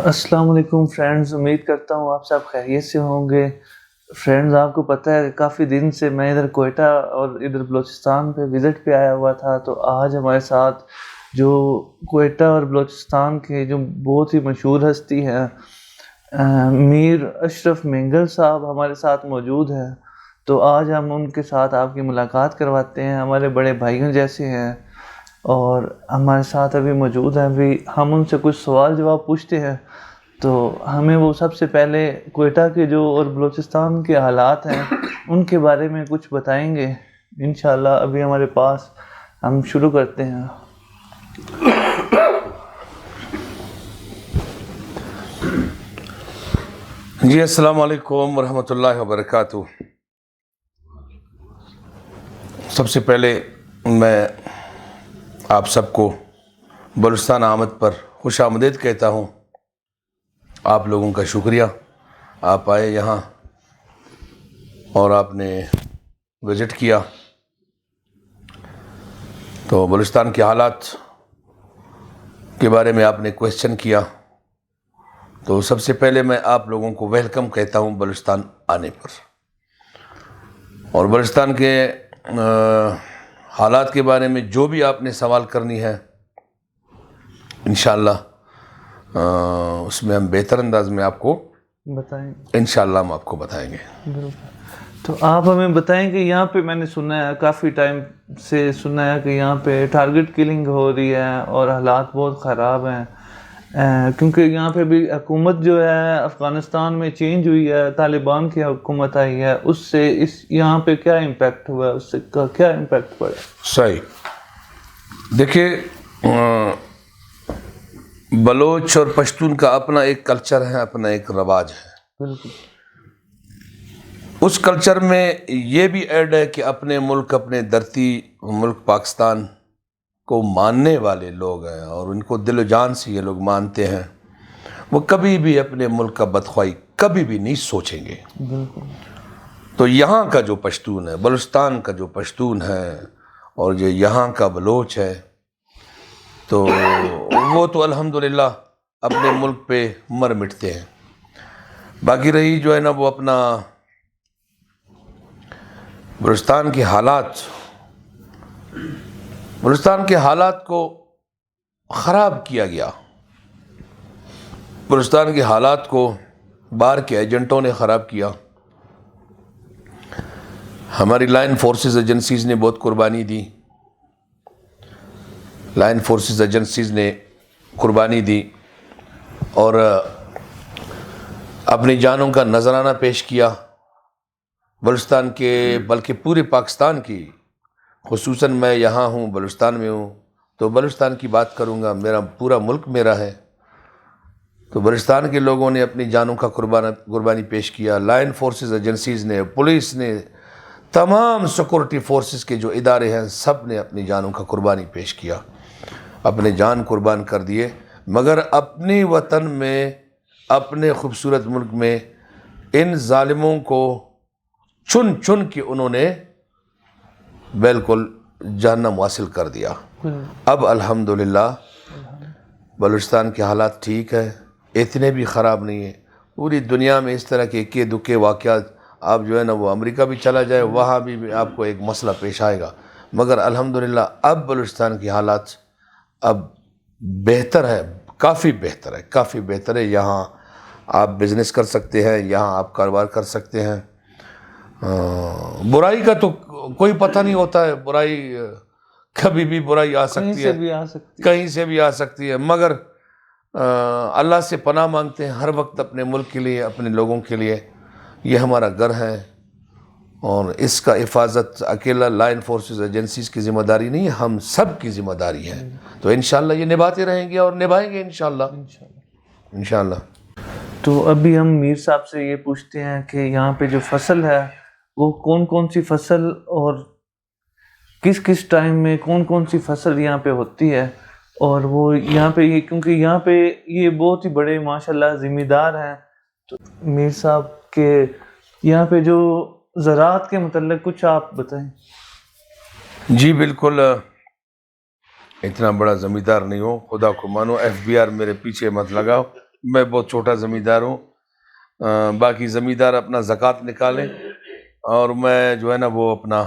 السلام علیکم فرینڈز، امید کرتا ہوں آپ سب خیریت سے ہوں گے۔ فرینڈز، آپ کو پتہ ہے کہ کافی دن سے میں ادھر کوئٹہ اور ادھر بلوچستان پہ وزٹ پہ آیا ہوا تھا، تو آج ہمارے ساتھ جو کوئٹہ اور بلوچستان کے جو بہت ہی مشہور ہستی ہیں میر اشرف مینگل صاحب ہمارے ساتھ موجود ہیں۔ تو آج ہم ان کے ساتھ آپ کی ملاقات کرواتے ہیں، ہمارے بڑے بھائیوں جیسے ہیں اور ہمارے ساتھ ابھی موجود ہیں۔ ابھی ہم ان سے کچھ سوال جواب پوچھتے ہیں، تو ہمیں وہ سب سے پہلے کوئٹہ کے جو اور بلوچستان کے حالات ہیں ان کے بارے میں کچھ بتائیں گے انشاءاللہ۔ ابھی ہمارے پاس، ہم شروع کرتے ہیں۔ جی السلام علیکم ورحمۃ اللہ وبرکاتہ۔ سب سے پہلے میں آپ سب کو بلوچستان آمد پر خوش آمدید کہتا ہوں۔ آپ لوگوں کا شکریہ، آپ آئے یہاں اور آپ نے وزٹ کیا۔ تو بلوچستان کے حالات کے بارے میں آپ نے کویسچن کیا، تو سب سے پہلے میں آپ لوگوں کو ویلکم کہتا ہوں بلوچستان آنے پر۔ اور بلوچستان کے حالات کے بارے میں جو بھی آپ نے سوال کرنی ہے انشاءاللہ اس میں ہم بہتر انداز میں آپ کو بتائیں انشاءاللہ ہم آپ کو بتائیں گے۔ تو آپ ہمیں بتائیں کہ یہاں پہ میں نے سنا ہے، کافی ٹائم سے سنا ہے کہ یہاں پہ ٹارگٹ کلنگ ہو رہی ہے اور حالات بہت خراب ہیں، کیونکہ یہاں پہ بھی حکومت جو ہے افغانستان میں چینج ہوئی ہے، طالبان کی حکومت آئی ہے، اس سے یہاں پہ کیا امپیکٹ ہوا ہے، اس سے کیا امپیکٹ پڑا؟ صحیح، دیکھیے بلوچ اور پشتون کا اپنا ایک کلچر ہے، اپنا ایک رواج ہے۔ بالکل، اس کلچر میں یہ بھی ایڈ ہے کہ اپنے ملک، اپنے دھرتی ملک پاکستان کو ماننے والے لوگ ہیں اور ان کو دل و جان سے یہ لوگ مانتے ہیں، وہ کبھی بھی اپنے ملک کا بدخوائی کبھی بھی نہیں سوچیں گے۔ بالکل، تو یہاں کا جو پشتون ہے، بلوچستان کا جو پشتون ہے اور جو یہاں کا بلوچ ہے، تو وہ تو الحمدللہ اپنے ملک پہ مر مٹتے ہیں۔ باقی رہی جو ہے نا وہ اپنا بلوچستان کے حالات کو خراب کیا گیا۔ بلوچستان کے حالات کو باہر کے ایجنٹوں نے خراب کیا۔ ہماری لائن فورسز ایجنسیز نے بہت قربانی دی، لائن فورسز ایجنسیز نے قربانی دی اور اپنی جانوں کا نذرانہ پیش کیا بلوچستان کے، بلکہ پورے پاکستان کی، خصوصاً میں یہاں ہوں، بلوچستان میں ہوں تو بلوچستان کی بات کروں گا، میرا پورا ملک میرا ہے۔ تو بلوچستان کے لوگوں نے اپنی جانوں کا قربانی پیش کیا، لائن فورسز ایجنسیز نے، پولیس نے، تمام سیکورٹی فورسز کے جو ادارے ہیں سب نے اپنی جانوں کا قربانی پیش کیا، اپنے جان قربان کر دیے، مگر اپنے وطن میں، اپنے خوبصورت ملک میں ان ظالموں کو چن چن کے انہوں نے بالکل جہنم حاصل کر دیا۔ اب الحمدللہ بلوچستان کے حالات ٹھیک ہے، اتنے بھی خراب نہیں ہیں۔ پوری دنیا میں اس طرح کے اکے دکے واقعات، آپ جو ہے نا وہ امریکہ بھی چلا جائے وہاں بھی آپ کو ایک مسئلہ پیش آئے گا، مگر الحمدللہ اب بلوچستان کی حالات اب بہتر ہے، کافی بہتر ہے۔ یہاں آپ بزنس کر سکتے ہیں، یہاں آپ کاروبار کر سکتے ہیں۔ برائی کا تو کوئی پتہ نہیں ہوتا ہے، برائی کبھی بھی برائی آ سکتی ہے، کہیں سے بھی آ سکتی ہے، مگر اللہ سے پناہ مانگتے ہیں ہر وقت اپنے ملک کے لیے، اپنے لوگوں کے لیے۔ یہ ہمارا گھر ہے اور اس کا حفاظت اکیلا لائن فورسز ایجنسیز کی ذمہ داری نہیں ہے، ہم سب کی ذمہ داری ہے۔ تو انشاءاللہ یہ نبھاتے رہیں گے اور نبھائیں گے انشاءاللہ۔ تو ابھی ہم میر صاحب سے یہ پوچھتے ہیں کہ یہاں پہ جو فصل ہے وہ کون کون سی فصل اور کس کس ٹائم میں کون کون سی فصل یہاں پہ ہوتی ہے، اور وہ یہاں پہ کیونکہ یہاں پہ یہ بہت ہی بڑے ماشاءاللہ ذمہ دار ہیں، تو میر صاحب کے یہاں پہ جو زراعت کے متعلق کچھ آپ بتائیں۔ جی بالکل، اتنا بڑا زمیندار نہیں ہو، خدا کو مانو، FBR میرے پیچھے مت لگاؤ، میں بہت چھوٹا زمیندار ہوں. باقی زمیندار اپنا زکوٰۃ نکالیں اور میں جو ہے نا وہ اپنا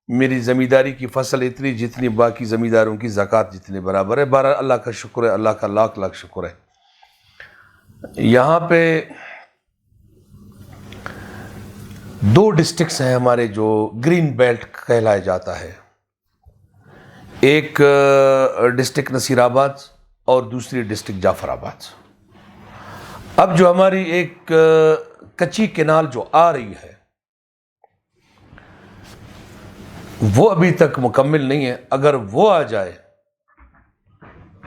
میری زمینداری کی فصل اتنی جتنی باقی زمینداروں کی زکوٰۃ جتنے برابر ہے. بہرحال اللہ کا شکر ہے, اللہ کا لاکھ لاکھ شکر ہے. یہاں پہ 2 ڈسٹرکٹس ہیں ہمارے جو گرین بیلٹ کہلایا جاتا ہے. ایک ڈسٹرکٹ نصیر آباد اور دوسری ڈسٹرکٹ جعفر آباد. اب جو ہماری ایک کچی کینال جو آ رہی ہے وہ ابھی تک مکمل نہیں ہے. اگر وہ آ جائے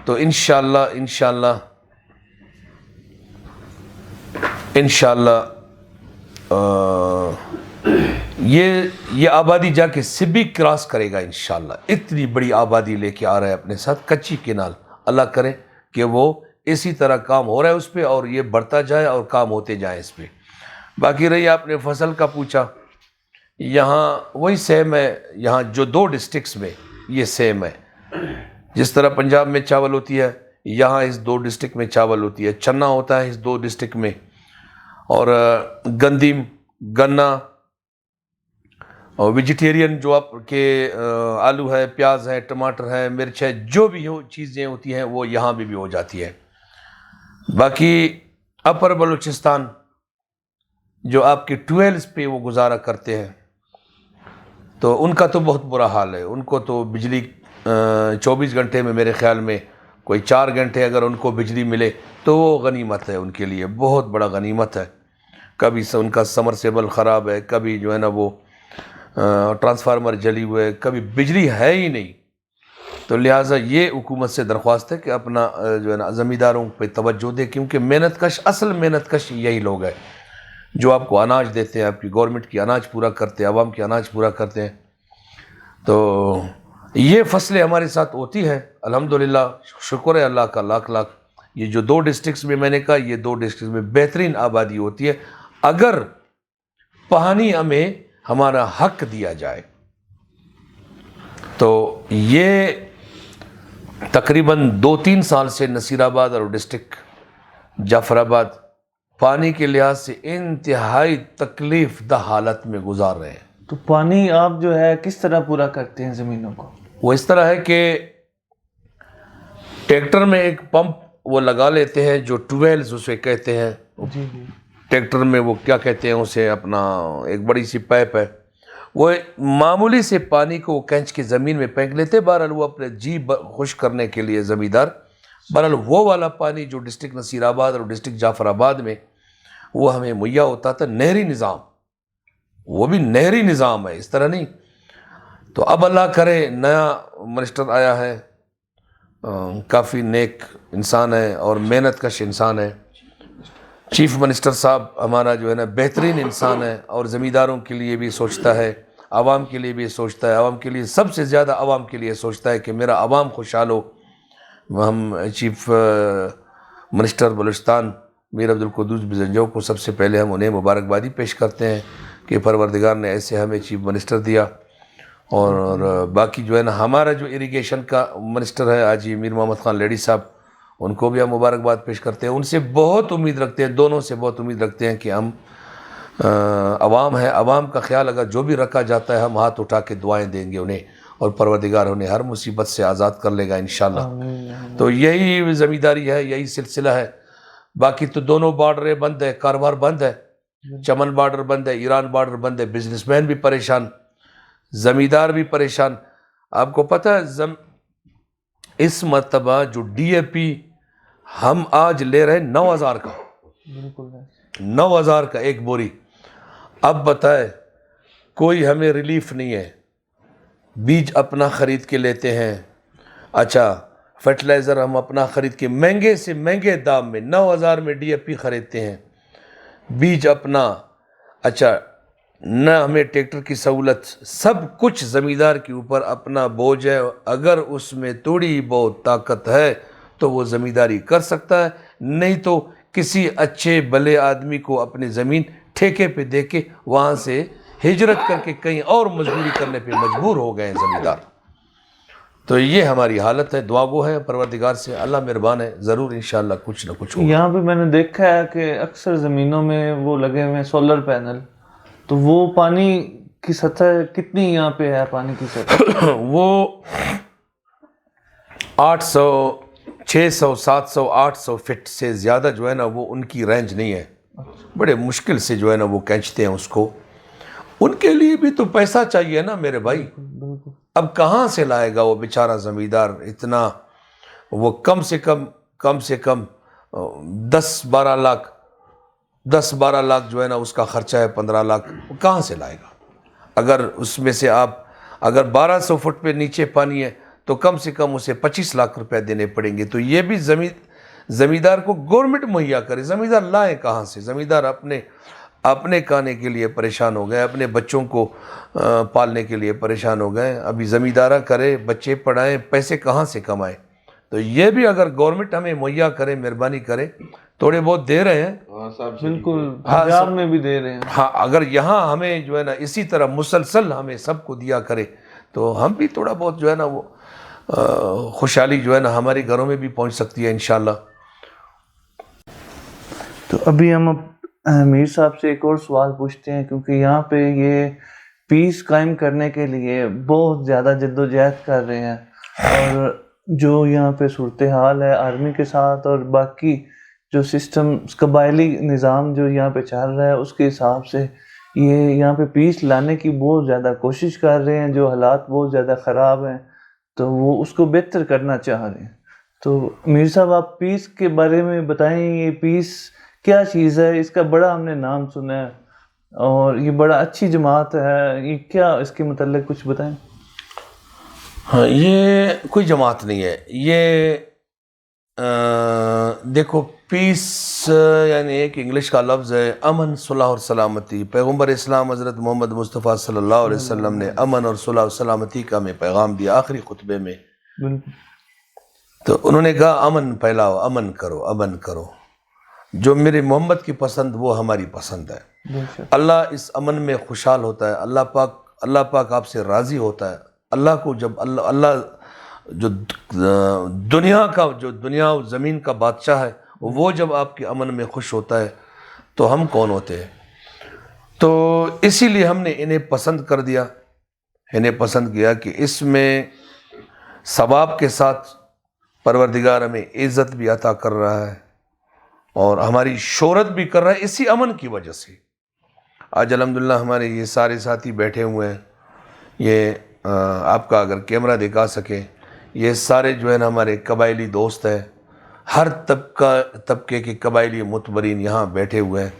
تو انشاءاللہ یہ آبادی جا کے سبی کراس کرے گا انشاءاللہ. اتنی بڑی آبادی لے کے آ رہا ہے اپنے ساتھ کچی کینال. اللہ کرے کہ وہ اسی طرح کام ہو رہا ہے اس پہ اور یہ بڑھتا جائے اور کام ہوتے جائیں اس پہ. باقی رہی آپ نے فصل کا پوچھا, یہاں وہی سیم ہے. یہاں جو 2 ڈسٹرکٹس میں یہ سیم ہے. جس طرح پنجاب میں چاول ہوتی ہے یہاں اس 2 ڈسٹرکٹ میں چاول ہوتی ہے. چنا ہوتا ہے اس 2 ڈسٹرکٹ میں, اور گندم, گنا اور ویجیٹیرین جو آپ کے آلو ہے, پیاز ہے, ٹماٹر ہے, مرچ ہے, جو بھی چیزیں ہوتی ہیں وہ یہاں بھی ہو جاتی ہے. باقی اپر بلوچستان جو آپ کے ٹویلز پہ وہ گزارا کرتے ہیں تو ان کا تو بہت برا حال ہے. ان کو تو بجلی 24 گھنٹے میں میرے خیال میں کوئی 4 گھنٹے اگر ان کو بجلی ملے تو وہ غنیمت ہے ان کے لیے, بہت بڑا غنیمت ہے. کبھی ان کا سمرسیبل خراب ہے, کبھی جو ہے نا وہ ٹرانسفارمر جلی ہوئے, کبھی بجلی ہے ہی نہیں. تو لہٰذا یہ حکومت سے درخواست ہے کہ اپنا جو ہے نا زمینداروں پہ توجہ دے, کیونکہ محنت کش, اصل محنت کش یہی لوگ ہیں جو آپ کو اناج دیتے ہیں, آپ کی گورنمنٹ کی اناج پورا کرتے ہیں, عوام کی اناج پورا کرتے ہیں. تو یہ فصلیں ہمارے ساتھ ہوتی ہے الحمدللہ, شکر ہے اللہ کا لاکھ لاکھ. یہ جو 2 ڈسٹرکٹس میں نے کہا, یہ 2 ڈسٹرکٹس میں بہترین آبادی ہوتی ہے اگر پانی ہمیں ہمارا حق دیا جائے. تو یہ تقریباً 2-3 سال سے نصیر آباد اور ڈسٹرکٹ جعفر آباد پانی کے لحاظ سے انتہائی تکلیف دہ حالت میں گزار رہے ہیں. تو پانی آپ جو ہے کس طرح پورا کرتے ہیں زمینوں کو؟ وہ اس طرح ہے کہ ٹریکٹر میں ایک پمپ وہ لگا لیتے ہیں جو ٹویلز اسے کہتے ہیں. جی جی. ٹریکٹر میں وہ کیا کہتے ہیں اسے, اپنا ایک بڑی سی پائپ ہے, وہ معمولی سے پانی کو وہ کھینچ کے زمین میں پھینک لیتے. بہرحال وہ اپنے جی خوش کرنے کے لیے زمیندار, بہرحال وہ والا پانی جو ڈسٹرکٹ نصیر آباد اور ڈسٹرکٹ جعفر آباد میں وہ ہمیں مہیا ہوتا تھا. نہری نظام, وہ بھی نہری نظام ہے, اس طرح نہیں. تو اب اللہ کرے نیا منسٹر آیا ہے, کافی نیک انسان ہے اور محنت کش انسان ہے. چیف منسٹر صاحب ہمارا جو ہے نا بہترین انسان ہے اور زمینداروں کے لیے بھی سوچتا ہے, عوام کے لیے بھی سوچتا ہے, عوام کے لیے سب سے زیادہ عوام کے لیے سوچتا ہے کہ میرا عوام خوشحال ہو. ہم چیف منسٹر بلوچستان میر عبدالقدوس بزنجو کو سب سے پہلے ہم انہیں مبارکبادی پیش کرتے ہیں کہ پروردگار نے ایسے ہمیں چیف منسٹر دیا. اور باقی جو ہے نا ہمارا جو اریگیشن کا منسٹر ہے حاجی میر محمد خان لیڈی صاحب, ان کو بھی ہم مبارکباد پیش کرتے ہیں. ان سے بہت امید رکھتے ہیں, دونوں سے بہت امید رکھتے ہیں کہ ہم عوام ہے, عوام کا خیال اگر جو بھی رکھا جاتا ہے ہم ہاتھ اٹھا کے دعائیں دیں گے انہیں, اور پروردگار انہیں ہر مصیبت سے آزاد کر لے گا انشاءاللہ. تو یہی زمینداری ہے, یہی سلسلہ ہے. باقی تو دونوں بارڈریں بند ہے, کاروبار بند ہے. چمن بارڈر بند ہے, ایران بارڈر بند ہے. بزنس مین بھی پریشان, زمیندار بھی پریشان. آپ کو پتہ ہے اس مرتبہ جو ڈی اے پی ہم آج لے رہے ہیں 9,000 کا, 9,000 کا ایک بوری. اب بتائے کوئی ہمیں ریلیف نہیں ہے. بیج اپنا خرید کے لیتے ہیں, اچھا فرٹیلائزر ہم اپنا خرید کے مہنگے سے مہنگے دام میں 9,000 میں ڈی اے پی خریدتے ہیں, بیج اپنا, اچھا نہ ہمیں ٹریکٹر کی سہولت, سب کچھ زمیندار کے اوپر اپنا بوجھ ہے. اگر اس میں تھوڑی بہت طاقت ہے تو وہ زمینداری کر سکتا ہے, نہیں تو کسی اچھے بھلے آدمی کو اپنی زمین ٹھیکے پہ دے کے وہاں سے ہجرت کر کے کہیں اور مزدوری کرنے پہ مجبور ہو گئے ہیں زمیندار. تو یہ ہماری حالت ہے. دعا گو ہے پروردگار سے, اللہ مہربان ہے, ضرور انشاءاللہ کچھ نہ کچھ ہوگا. یہاں پہ میں نے دیکھا ہے کہ اکثر زمینوں میں وہ لگے ہوئے ہیں سولر پینل, تو وہ پانی کی سطح کتنی یہاں پہ ہے؟ پانی کی سطح وہ 800 600 700 800 فٹ سے زیادہ جو ہے نا وہ ان کی رینج نہیں ہے. بڑے مشکل سے جو ہے نا وہ کھینچتے ہیں اس کو. ان کے لیے بھی تو پیسہ چاہیے نا میرے بھائی. اب کہاں سے لائے گا وہ بیچارہ زمیندار اتنا؟ وہ کم سے کم 10-12 لاکھ جو ہے نا اس کا خرچہ ہے, 15 لاکھ. وہ کہاں سے لائے گا؟ اگر اس میں سے آپ اگر 1200 فٹ پہ نیچے پانی ہے تو کم سے کم اسے 25 لاکھ روپے دینے پڑیں گے. تو یہ بھی زمیندار کو گورنمنٹ مہیا کرے. زمیندار لائیں کہاں سے؟ زمیندار اپنے کھانے کے لیے پریشان ہو گئے, اپنے بچوں کو پالنے کے لیے پریشان ہو گئے. ابھی زمیندارہ کرے, بچے پڑھائیں, پیسے کہاں سے کمائیں؟ تو یہ بھی اگر گورنمنٹ ہمیں مہیا کرے, مہربانی کرے. تھوڑے بہت دے رہے ہیں, بالکل ہزار میں بھی دے رہے ہیں. ہاں, اگر یہاں ہمیں جو ہے نا اسی طرح مسلسل ہمیں سب کو دیا کرے تو ہم بھی تھوڑا بہت جو ہے نا وہ خوشحالی جو ہے نا ہمارے گھروں میں بھی پہنچ سکتی ہے انشاءاللہ. تو ابھی ہم میر صاحب سے ایک اور سوال پوچھتے ہیں, کیونکہ یہاں پہ یہ پیس قائم کرنے کے لیے بہت زیادہ جدوجہد کر رہے ہیں, اور جو یہاں پہ صورتحال ہے آرمی کے ساتھ اور باقی جو سسٹم قبائلی نظام جو یہاں پہ چل رہا ہے اس کے حساب سے یہ یہاں پہ پیس لانے کی بہت زیادہ کوشش کر رہے ہیں. جو حالات بہت زیادہ خراب ہیں تو وہ اس کو بہتر کرنا چاہ رہے ہیں. تو میر صاحب آپ پیس کے بارے میں بتائیں, یہ پیس کیا چیز ہے؟ اس کا بڑا ہم نے نام سنا ہے اور یہ بڑا اچھی جماعت ہے, یہ کیا اس کے متعلق کچھ بتائیں. ہاں, یہ کوئی جماعت نہیں ہے. یہ دیکھو پیس یعنی ایک انگلش کا لفظ ہے, امن, صلح اور سلامتی. پیغمبر اسلام حضرت محمد مصطفیٰ صلی اللہ علیہ وسلم نے امن اور صلح اور سلامتی کا ہمیں پیغام دیا آخری خطبے میں. تو انہوں نے کہا امن پھیلاؤ, امن کرو, امن کرو. جو میرے محمد کی پسند وہ ہماری پسند ہے. اللہ اس امن میں خوشحال ہوتا ہے. اللہ پاک آپ سے راضی ہوتا ہے. اللہ کو جب اللہ جو دنیا و زمین کا بادشاہ ہے وہ جب آپ کے امن میں خوش ہوتا ہے تو ہم کون ہوتے ہیں؟ تو اسی لیے ہم نے انہیں پسند کر دیا, انہیں پسند کیا کہ اس میں ثواب کے ساتھ پروردگار ہمیں عزت بھی عطا کر رہا ہے اور ہماری شہرت بھی کر رہا ہے اسی امن کی وجہ سے. آج الحمدللہ ہمارے یہ سارے ساتھی بیٹھے ہوئے ہیں, یہ آپ کا اگر کیمرہ دکھا سکیں, یہ سارے جو ہے نا ہمارے قبائلی دوست ہیں. ہر طبقے کے قبائلی متبرین یہاں بیٹھے ہوئے ہیں.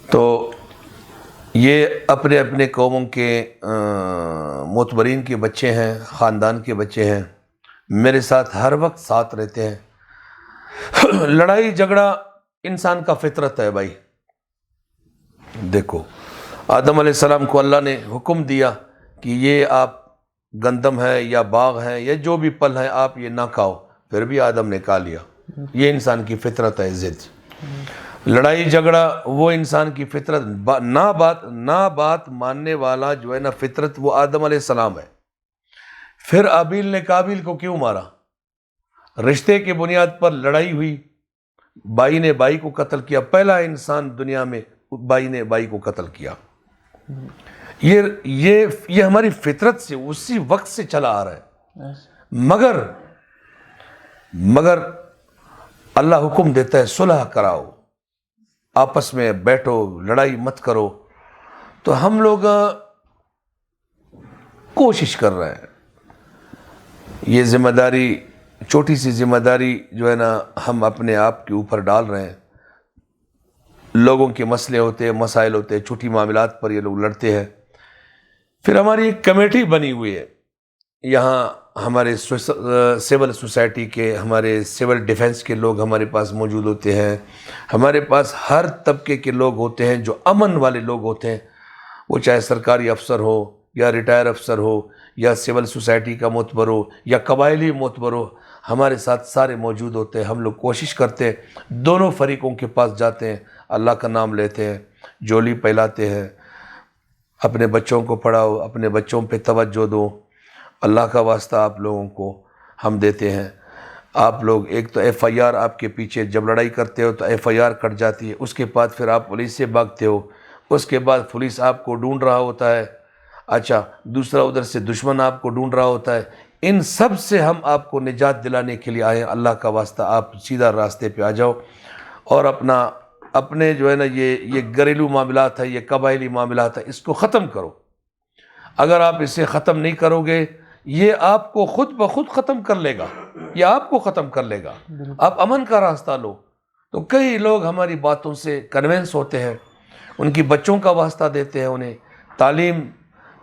تو یہ اپنے اپنے قوموں کے متبرین کے بچے ہیں, خاندان کے بچے ہیں, میرے ساتھ ہر وقت ساتھ رہتے ہیں. لڑائی جھگڑا انسان کا فطرت ہے بھائی. دیکھو آدم علیہ السلام کو اللہ نے حکم دیا کہ یہ آپ گندم ہے یا باغ ہے یا جو بھی پل ہے آپ یہ نہ کھاؤ, پھر بھی آدم نے کھا لیا. یہ انسان کی فطرت ہے, ضد. لڑائی جھگڑا وہ انسان کی فطرت, نہ بات ماننے والا جو ہے نا فطرت وہ آدم علیہ السلام ہے. پھر ابیل نے قابیل کو کیوں مارا؟ رشتے کے بنیاد پر لڑائی ہوئی, بھائی نے بھائی کو قتل کیا. پہلا انسان دنیا میں بھائی نے بھائی کو قتل کیا. یہ ہماری فطرت سے اسی وقت سے چلا آ رہا ہے. مگر اللہ حکم دیتا ہے صلح کراؤ, آپس میں بیٹھو, لڑائی مت کرو. تو ہم لوگ کوشش کر رہے ہیں. یہ ذمہ داری, چھوٹی سی ذمہ داری جو ہے نا ہم اپنے آپ کے اوپر ڈال رہے ہیں. لوگوں کے مسئلے ہوتے ہیں, مسائل ہوتے ہیں, چھوٹی معاملات پر یہ لوگ لڑتے ہیں. پھر ہماری ایک کمیٹی بنی ہوئی ہے یہاں, ہمارے سول سوسائٹی کے, ہمارے سول ڈیفنس کے لوگ ہمارے پاس موجود ہوتے ہیں. ہمارے پاس ہر طبقے کے لوگ ہوتے ہیں جو امن والے لوگ ہوتے ہیں, وہ چاہے سرکاری افسر ہو یا ریٹائر افسر ہو یا سول سوسائٹی کا معتبر ہو یا قبائلی معتبر ہو, ہمارے ساتھ سارے موجود ہوتے ہیں. ہم لوگ کوشش کرتے ہیں, دونوں فریقوں کے پاس جاتے ہیں, اللہ کا نام لیتے ہیں, جولی پھیلاتے ہیں, اپنے بچوں کو پڑھاؤ، اپنے بچوں پہ توجہ دو، اللہ کا واسطہ آپ لوگوں کو ہم دیتے ہیں۔ آپ لوگ ایک تو ایف آئی آر آپ کے پیچھے جب لڑائی کرتے ہو تو ایف آئی آر کٹ جاتی ہے، اس کے بعد پھر آپ پولیس سے بھاگتے ہو، اس کے بعد پولیس آپ کو ڈھونڈ رہا ہوتا ہے، اچھا دوسرا ادھر سے دشمن آپ کو ڈھونڈ رہا ہوتا ہے۔ ان سب سے ہم آپ کو نجات دلانے کے لیے آئے ہیں، اللہ کا واسطہ آپ سیدھا راستے پہ آ جاؤ اور اپنے جو ہے نا یہ گھریلو معاملات ہے، یہ قبائلی معاملات ہے، اس کو ختم کرو۔ اگر آپ اسے ختم نہیں کرو گے یہ آپ کو خود بخود ختم کر لے گا، یہ آپ کو ختم کر لے گا۔ آپ امن کا راستہ لو۔ تو کئی لوگ ہماری باتوں سے کنونس ہوتے ہیں، ان کی بچوں کا واسطہ دیتے ہیں انہیں تعلیم،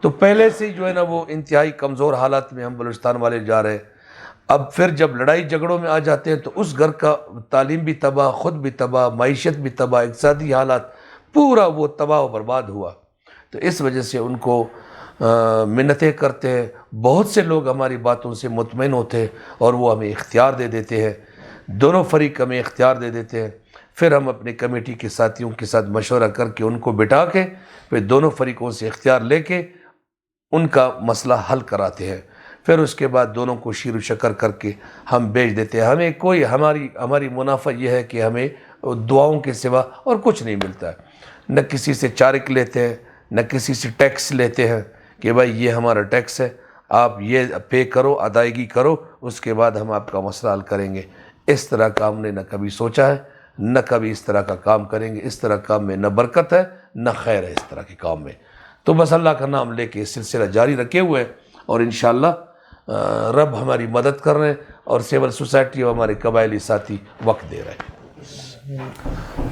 تو پہلے سے جو ہے نا وہ انتہائی کمزور حالات میں ہم بلوچستان والے جا رہے ہیں۔ اب پھر جب لڑائی جھگڑوں میں آ جاتے ہیں تو اس گھر کا تعلیم بھی تباہ، خود بھی تباہ، معیشت بھی تباہ، اقتصادی حالات پورا وہ تباہ و برباد ہوا۔ تو اس وجہ سے ان کو منتیں کرتے ہیں، بہت سے لوگ ہماری باتوں سے مطمئن ہوتے ہیں اور وہ ہمیں اختیار دے دیتے ہیں، دونوں فریق ہمیں اختیار دے دیتے ہیں۔ پھر ہم اپنے کمیٹی کے ساتھیوں کے ساتھ مشورہ کر کے ان کو بٹھا کے پھر دونوں فریقوں سے اختیار لے کے ان کا مسئلہ حل کراتے ہیں۔ پھر اس کے بعد دونوں کو شیر و شکر کر کے ہم بیچ دیتے ہیں۔ ہمیں کوئی ہماری منافع یہ ہے کہ ہمیں دعاؤں کے سوا اور کچھ نہیں ملتا ہے، نہ کسی سے چارک لیتے ہیں، نہ کسی سے ٹیکس لیتے ہیں کہ بھائی یہ ہمارا ٹیکس ہے، آپ یہ پے کرو، ادائیگی کرو، اس کے بعد ہم آپ کا مسئلہ حل کریں گے۔ اس طرح کا ہم نے نہ کبھی سوچا ہے، نہ کبھی اس طرح کا کام کریں گے۔ اس طرح کام میں نہ برکت ہے نہ خیر ہے اس طرح کے کام میں۔ تو بس اللہ کا نام لے کے سلسلہ جاری رکھے ہوئے ہیں اور انشاءاللہ رب ہماری مدد کر رہے ہیں اور سول سوسائٹی اور ہمارے قبائلی ساتھی وقت دے رہے ہیں۔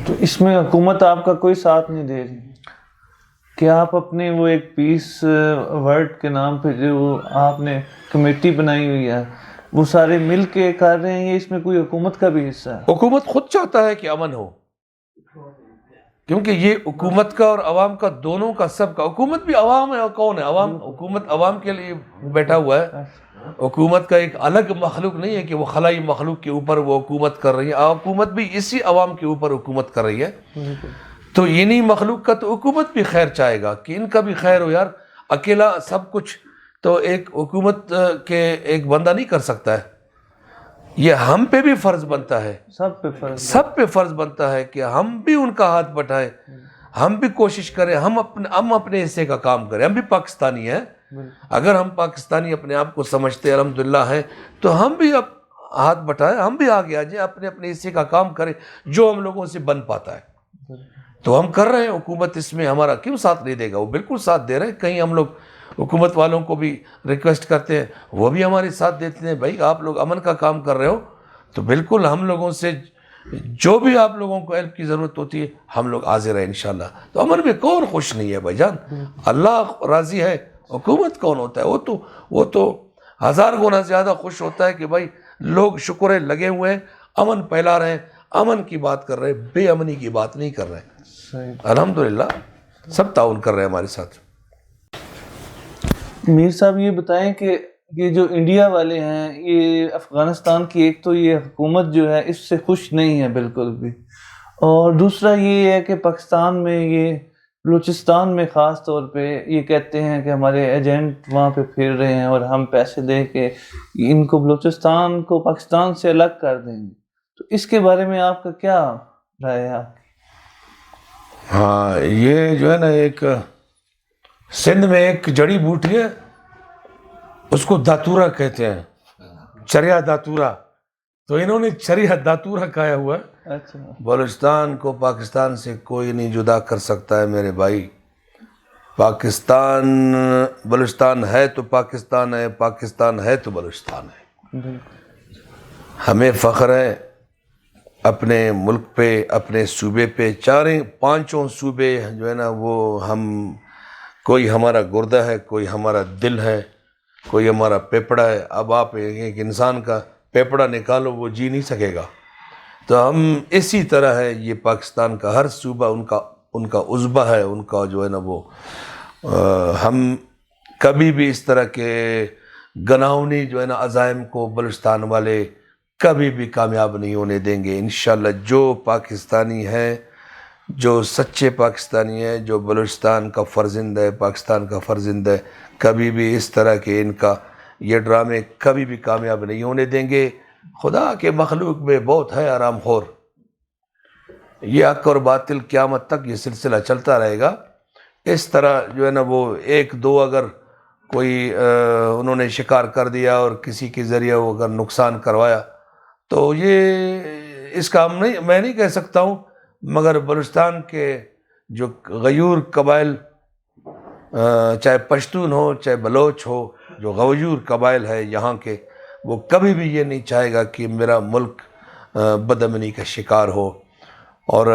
تو اس میں حکومت آپ کا کوئی ساتھ نہیں دے رہی کہ آپ اپنے وہ ایک پیس ورڈ کے نام پہ جو آپ نے کمیٹی بنائی ہوئی ہے وہ سارے مل کے کر رہے ہیں، اس میں کوئی حکومت کا بھی حصہ ہے؟ حکومت خود چاہتا ہے کہ امن ہو، کیونکہ یہ حکومت کا اور عوام کا دونوں کا سب کا، حکومت بھی عوام ہے اور کون ہے عوام، حکومت عوام کے لیے بیٹھا ہوا ہے۔ حکومت کا ایک الگ مخلوق نہیں ہے کہ وہ خلائی مخلوق کے اوپر وہ حکومت کر رہی ہے، حکومت بھی اسی عوام کے اوپر حکومت کر رہی ہے۔ تو انہی مخلوق کا تو حکومت بھی خیر چاہے گا کہ ان کا بھی خیر ہو یار، اکیلا سب کچھ تو ایک حکومت کے ایک بندہ نہیں کر سکتا ہے، یہ ہم پہ بھی فرض بنتا ہے، سب پہ فرض بنتا ہے کہ ہم بھی ان کا ہاتھ بٹھائیں، ہم بھی کوشش کریں، ہم اپنے حصے کا کام کریں۔ ہم بھی پاکستانی ہیں، اگر ہم پاکستانی اپنے آپ کو سمجھتے الحمدللہ ہیں تو ہم بھی اب ہاتھ بٹھائیں، ہم بھی آگے آ جائیں، اپنے حصے کا کام کریں جو ہم لوگوں سے بن پاتا ہے۔ تو ہم کر رہے ہیں، حکومت اس میں ہمارا کیوں ساتھ نہیں دے گا؟ وہ بالکل ساتھ دے رہے ہیں۔ کہیں ہم لوگ حکومت والوں کو بھی ریکویسٹ کرتے ہیں، وہ بھی ہمارے ساتھ دیتے ہیں، بھائی آپ لوگ امن کا کام کر رہے ہو تو بالکل ہم لوگوں سے جو بھی آپ لوگوں کو ہیلپ کی ضرورت ہوتی ہے ہم لوگ حاضر ہیں انشاءاللہ۔ تو امن میں کون خوش نہیں ہے بھائی جان؟ اللہ راضی ہے، حکومت کون ہوتا ہے؟ وہ تو ہزار گنا زیادہ خوش ہوتا ہے کہ بھائی لوگ شکر لگے ہوئے ہیں، امن پھیلا رہے ہیں، امن کی بات کر رہے ہیں، بے امنی کی بات نہیں کر رہے ہیں۔ الحمدللہ سب تعاون کر رہے ہیں ہمارے ساتھ۔ میر صاحب یہ بتائیں کہ یہ جو انڈیا والے ہیں یہ افغانستان کی ایک تو یہ حکومت جو ہے اس سے خوش نہیں ہے بالکل بھی، اور دوسرا یہ ہے کہ پاکستان میں یہ بلوچستان میں خاص طور پہ یہ کہتے ہیں کہ ہمارے ایجنٹ وہاں پہ پھر رہے ہیں اور ہم پیسے دے کے ان کو بلوچستان کو پاکستان سے الگ کر دیں گے۔ تو اس کے بارے میں آپ کا کیا رائے ہے آپ کی؟ ہاں یہ جو ہے نا ایک سندھ میں ایک جڑی بوٹی ہے، اس کو داتورا کہتے ہیں، چریا داتورا۔ تو انہوں نے چریا داتورا کھایا ہوا ہے۔ اچھا، بلوچستان کو پاکستان سے کوئی نہیں جدا کر سکتا ہے میرے بھائی۔ پاکستان بلوچستان ہے تو پاکستان ہے، پاکستان ہے تو بلوچستان ہے۔ ہمیں فخر ہے اپنے ملک پہ، اپنے صوبے پہ، پانچوں صوبے جو ہے نا وہ ہم، کوئی ہمارا گردہ ہے، کوئی ہمارا دل ہے، کوئی ہمارا پیپڑا ہے۔ اب آپ ایک انسان کا پیپڑا نکالو وہ جی نہیں سکے گا، تو ہم اسی طرح ہے، یہ پاکستان کا ہر صوبہ ان کا عضبہ ہے، ان کا جو ہے نا وہ ہم کبھی بھی اس طرح کے گناہونی جو ہے نا عزائم کو بلوچستان والے کبھی بھی کامیاب نہیں ہونے دیں گے انشاءاللہ۔ جو پاکستانی ہیں جو سچے پاکستانی ہیں، جو بلوچستان کا فرزند ہے، پاکستان کا فرزند ہے، کبھی بھی اس طرح کے ان کا یہ ڈرامے کبھی بھی کامیاب نہیں ہونے دیں گے۔ خدا کے مخلوق میں بہت ہے آرام خور، یہ حق اور باطل قیامت تک یہ سلسلہ چلتا رہے گا۔ اس طرح جو ہے نا وہ ایک دو اگر کوئی انہوں نے شکار کر دیا اور کسی کے ذریعے وہ اگر نقصان کروایا تو یہ اس کا میں نہیں کہہ سکتا ہوں، مگر بلوچستان کے جو غیور قبائل، چاہے پشتون ہو چاہے بلوچ ہو، جو غیور قبائل ہے یہاں کے، وہ کبھی بھی یہ نہیں چاہے گا کہ میرا ملک بدامنی کا شکار ہو۔ اور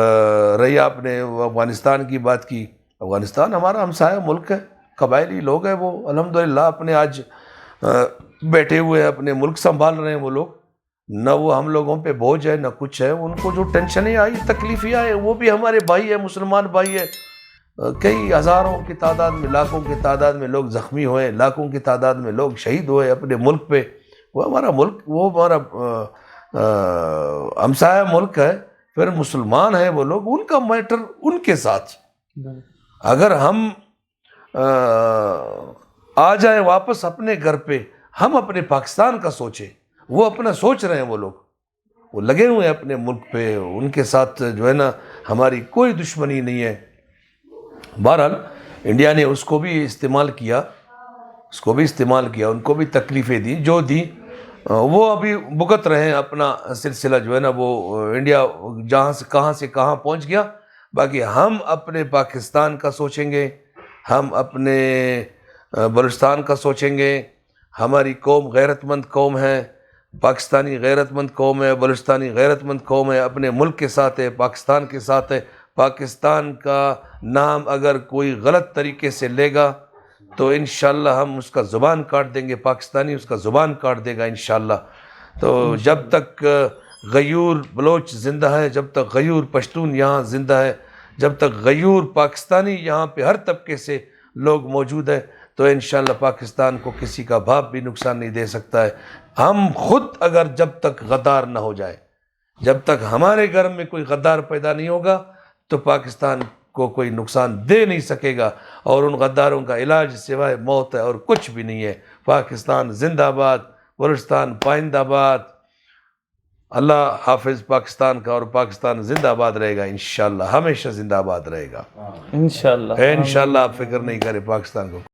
رہی آپ نے افغانستان کی بات کی، افغانستان ہمارا ہمسایہ ملک ہے، قبائلی لوگ ہیں وہ الحمدللہ اپنے آج بیٹھے ہوئے ہیں، اپنے ملک سنبھال رہے ہیں وہ لوگ، نہ وہ ہم لوگوں پہ بوجھ ہے نہ کچھ ہے۔ ان کو جو ٹینشنیں آئی، تکلیفیں آئے، وہ بھی ہمارے بھائی ہیں، مسلمان بھائی ہیں۔ کئی ہزاروں کی تعداد میں، لاکھوں کی تعداد میں لوگ زخمی ہوئے، لاکھوں کی تعداد میں لوگ شہید ہوئے اپنے ملک پہ۔ وہ ہمارا ملک، وہ ہمارا ہمسایہ ملک ہے، پھر مسلمان ہیں وہ لوگ، ان کا میٹر ان کے ساتھ۔ اگر ہم آ جائیں واپس اپنے گھر پہ، ہم اپنے پاکستان کا سوچیں، وہ اپنا سوچ رہے ہیں، وہ لوگ وہ لگے ہوئے ہیں اپنے ملک پہ، ان کے ساتھ جو ہے نا ہماری کوئی دشمنی نہیں ہے۔ بہرحال انڈیا نے اس کو بھی استعمال کیا، ان کو بھی تکلیفیں دیں جو دیں، وہ ابھی بھگت رہے ہیں اپنا سلسلہ جو ہے نا وہ انڈیا جہاں سے کہاں پہنچ گیا۔ باقی ہم اپنے پاکستان کا سوچیں گے، ہم اپنے بلوچستان کا سوچیں گے۔ ہماری قوم غیرت مند قوم ہے، پاکستانی غیرت مند قوم ہے، بلوچستانی غیرت مند قوم ہے، اپنے ملک کے ساتھ ہے، پاکستان کے ساتھ ہے۔ پاکستان کا نام اگر کوئی غلط طریقے سے لے گا تو انشاءاللہ ہم اس کا زبان کاٹ دیں گے، پاکستانی اس کا زبان کاٹ دے گا انشاءاللہ۔ تو جب تک غیور بلوچ زندہ ہے، جب تک غیور پشتون یہاں زندہ ہے، جب تک غیور پاکستانی یہاں پہ ہر طبقے سے لوگ موجود ہیں، تو انشاءاللہ پاکستان کو کسی کا باپ بھی نقصان نہیں دے سکتا ہے۔ ہم خود اگر جب تک غدار نہ ہو جائے، جب تک ہمارے گھر میں کوئی غدار پیدا نہیں ہوگا تو پاکستان کو کوئی نقصان دے نہیں سکے گا، اور ان غداروں کا علاج سوائے موت ہے اور کچھ بھی نہیں ہے۔ پاکستان زندہ باد، بلوچستان پائندہ باد۔ اللہ حافظ پاکستان کا، اور پاکستان زندہ باد رہے گا انشاءاللہ، ہمیشہ زندہ باد رہے گا انشاءاللہ۔ انشاءاللہ۔ آپ فکر نہیں کریں پاکستان کو۔